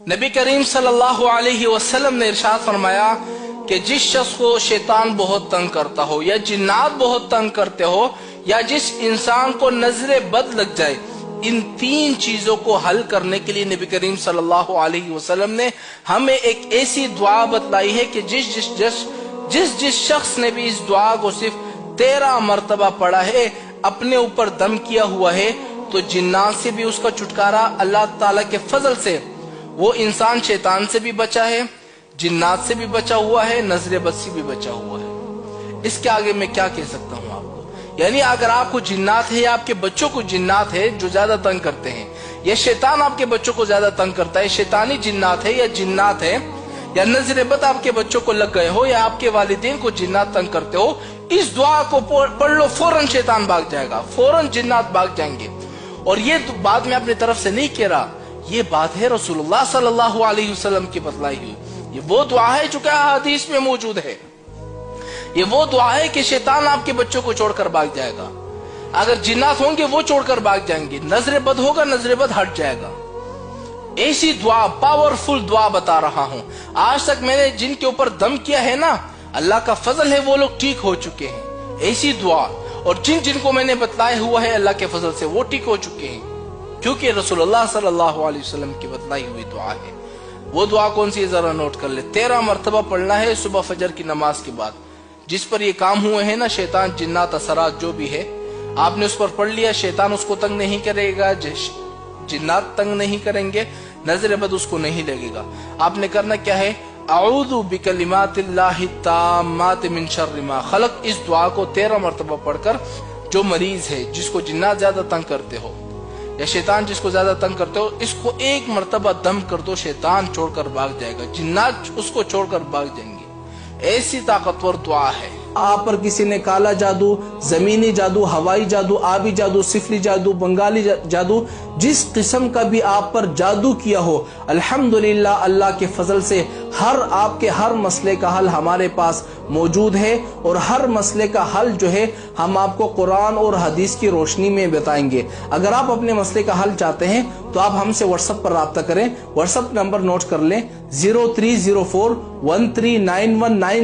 नबी करीम सल्लल्लाहु अलैहि वसल्लम ने इरशाद फरमाया कि जिस शख्स को शैतान बहुत तंग करता हो या जिन्नात बहुत तंग करते हो या जिस इंसान को नजर बद लग जाए, इन तीन चीजों को हल करने के लिए नबी करीम सल्लल्लाहु अलैहि वसल्लम ने हमें एक ऐसी दुआ बतलाई है कि जिस शख्स ने भी इस दुआ को सिर्फ 13 मरतबा पढ़ा है, अपने ऊपर दम किया हुआ है, तो जिन्नात से भी उसका छुटकारा अल्लाह ताला के फजल से, वो इंसान शैतान से भी बचा है, जिन्नात से भी बचा हुआ है, नजर बद से भी बचा हुआ है। इसके आगे मैं क्या कह सकता हूँ आपको? यानी अगर आपको जिन्नात है या आपके बच्चों को जिन्नात है जो ज्यादा तंग करते हैं, या शैतान आपके बच्चों को ज्यादा तंग करता है, शैतानी जिन्नात है या जिन्नात है, या नजर बद आपके बच्चों को लग गए हो, या आपके वालिदैन को जिन्नात तंग करते हो, इस दुआ को पढ़ लो, फौरन शैतान भाग जाएगा, फौरन जिन्नात भाग जाएंगे। और ये बात मैं अपनी तरफ से नहीं कह रहा, ये बात है रसूलुल्लाह सल्लल्लाहु अलैहि वसल्लम की बतलाई हुई। ये वो दुआ है जो कि हदीस में मौजूद है। ये वो दुआ है कि शैतान आपके बच्चों को छोड़कर भाग जाएगा, अगर जिन्नात होंगे वो छोड़कर भाग जाएंगे, नजर बद होगा नजर बद हट जाएगा। ऐसी दुआ, पावरफुल दुआ बता रहा हूं। आज तक मैंने जिनके ऊपर दम किया है ना, अल्लाह का फजल है, वो लोग ठीक हो चुके हैं। ऐसी दुआ, और जिनको मैंने बतलाया हुआ है अल्लाह के फजल से, वो ठीक हो चुके हैं, क्योंकि रसूलुल्लाह सल्लल्लाहु अलैहि वसल्लम की बतलाई हुई दुआ है। वो दुआ कौन सी, जरा नोट कर ले। 13 मरतबा पढ़ना है सुबह फजर की नमाज के बाद। जिस पर ये काम हुए हैं ना, शैतान जिन्नात असरात जो भी है, आपने उस पर पढ़ लिया, शैतान उसको तंग नहीं करेगा, जिन्नात तंग नहीं करेंगे, नजर बद उसको नहीं लगेगा। आपने करना क्या है, अऊज़ु बिकलिमातिल्लाहि ताम्माति मिन शर्रि मा खलक। इस दुआ को 13 मरतबा पढ़कर जो मरीज है, जिसको जिन्नात ज्यादा तंग करते हो या शैतान जिसको ज्यादा तंग करते हो, इसको 1 मरतबा दम कर दो, शैतान छोड़कर भाग जाएगा, जिन्नात उसको छोड़कर भाग जाएंगे। ऐसी ताकतवर दुआ है। आप पर किसी ने काला जादू, जमीनी जादू, हवाई जादू, आबी जादू, सिफली जादू, बंगाली जादू, जिस किस्म का भी आप पर जादू किया हो, अल्हम्दुलिल्लाह अल्लाह के फजल से आपके हर मसले का हल हमारे पास मौजूद है। और हर मसले का हल जो है हम आपको कुरान और हदीस की रोशनी में बताएंगे। अगर आप अपने मसले का हल चाहते हैं तो आप हमसे व्हाट्सएप पर राब्ता करें। व्हाट्सएप नंबर नोट कर लें, 0304139190।